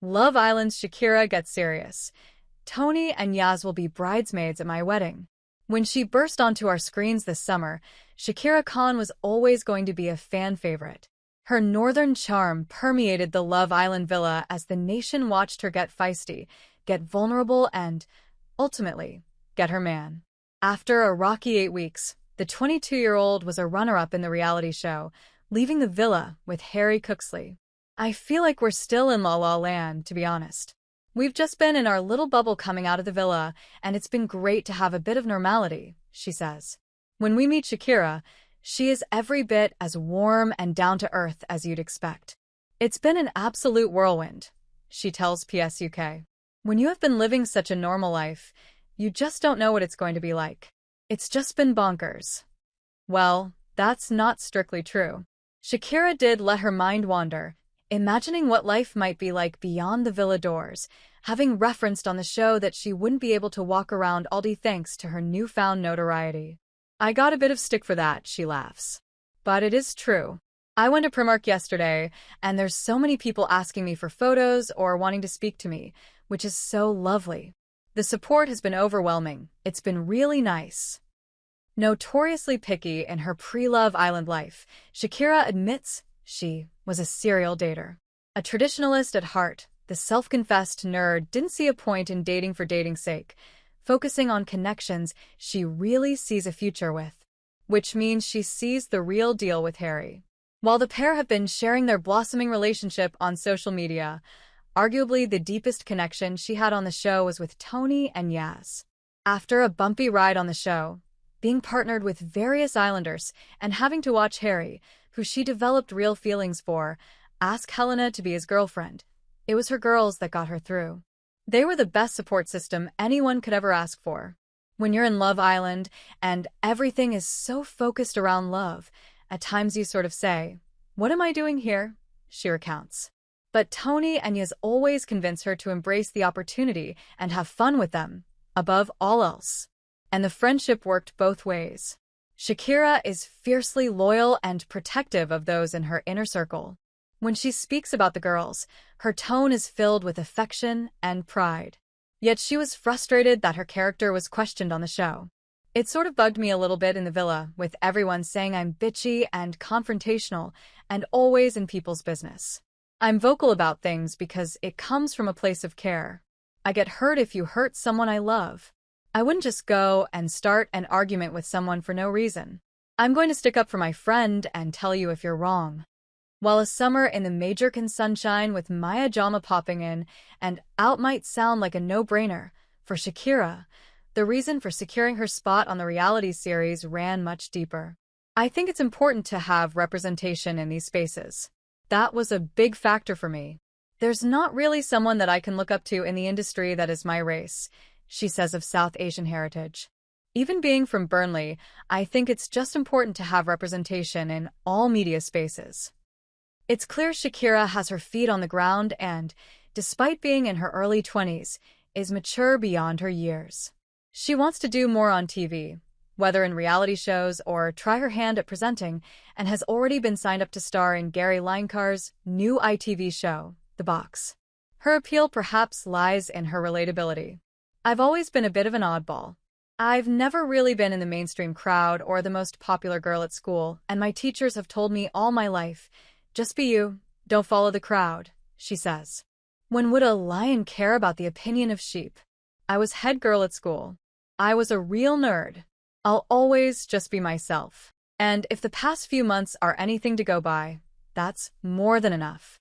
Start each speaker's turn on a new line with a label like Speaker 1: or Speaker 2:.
Speaker 1: Love Island's Shakira gets serious. Toni and Yaz will be bridesmaids at my wedding. When she burst onto our screens this summer, Shakira Khan was always going to be a fan favorite. Her northern charm permeated the Love Island villa as the nation watched her get feisty, get vulnerable, and, ultimately, get her man. After a rocky 8 weeks, the 22-year-old was a runner-up in the reality show, leaving the villa with Harry Cooksley. I feel like we're still in La La Land, to be honest. We've just been in our little bubble coming out of the villa, and it's been great to have a bit of normality, she says. When we meet Shakira, she is every bit as warm and down-to-earth as you'd expect. It's been an absolute whirlwind, she tells PSUK. When you have been living such a normal life, you just don't know what it's going to be like. It's just been bonkers. Well, that's not strictly true. Shakira did let her mind wander, imagining what life might be like beyond the villa doors, having referenced on the show that she wouldn't be able to walk around all day thanks to her newfound notoriety. I got a bit of stick for that, she laughs. But it is true. I went to Primark yesterday, and there's so many people asking me for photos or wanting to speak to me, which is so lovely. The support has been overwhelming. It's been really nice. Notoriously picky in her pre-Love Island life, Shakira admits she was a serial dater. A traditionalist at heart, the self-confessed nerd didn't see a point in dating for dating's sake, focusing on connections she really sees a future with, which means she sees the real deal with Harry. While the pair have been sharing their blossoming relationship on social media, arguably the deepest connection she had on the show was with Toni and Yaz. After a bumpy ride on the show, being partnered with various Islanders and having to watch Harry, who she developed real feelings for, ask Helena to be his girlfriend, it was her girls that got her through. They were the best support system anyone could ever ask for. When you're in Love Island and everything is so focused around love, at times you sort of say, "What am I doing here?" she recounts. But Toni and Yaz always convince her to embrace the opportunity and have fun with them, above all else. And the friendship worked both ways. Shakira is fiercely loyal and protective of those in her inner circle. When she speaks about the girls, her tone is filled with affection and pride. Yet she was frustrated that her character was questioned on the show. It sort of bugged me a little bit in the villa, with everyone saying I'm bitchy and confrontational and always in people's business. I'm vocal about things because it comes from a place of care. I get hurt if you hurt someone I love. I wouldn't just go and start an argument with someone for no reason. I'm going to stick up for my friend and tell you if you're wrong. While a summer in the Majorcan sunshine with Maya Jama popping in and out might sound like a no-brainer, for Shakira, the reason for securing her spot on the reality series ran much deeper. I think it's important to have representation in these spaces. That was a big factor for me. There's not really someone that I can look up to in the industry that is my race, she says of South Asian heritage. Even being from Burnley, I think it's just important to have representation in all media spaces. It's clear Shakira has her feet on the ground and, despite being in her early 20s, is mature beyond her years. She wants to do more on TV, whether in reality shows or try her hand at presenting, and has already been signed up to star in Gary Linekar's new ITV show, The Box. Her appeal perhaps lies in her relatability. I've always been a bit of an oddball. I've never really been in the mainstream crowd or the most popular girl at school, and my teachers have told me all my life, just be you, don't follow the crowd, she says. When would a lion care about the opinion of sheep? I was head girl at school. I was a real nerd. I'll always just be myself. And if the past few months are anything to go by, that's more than enough.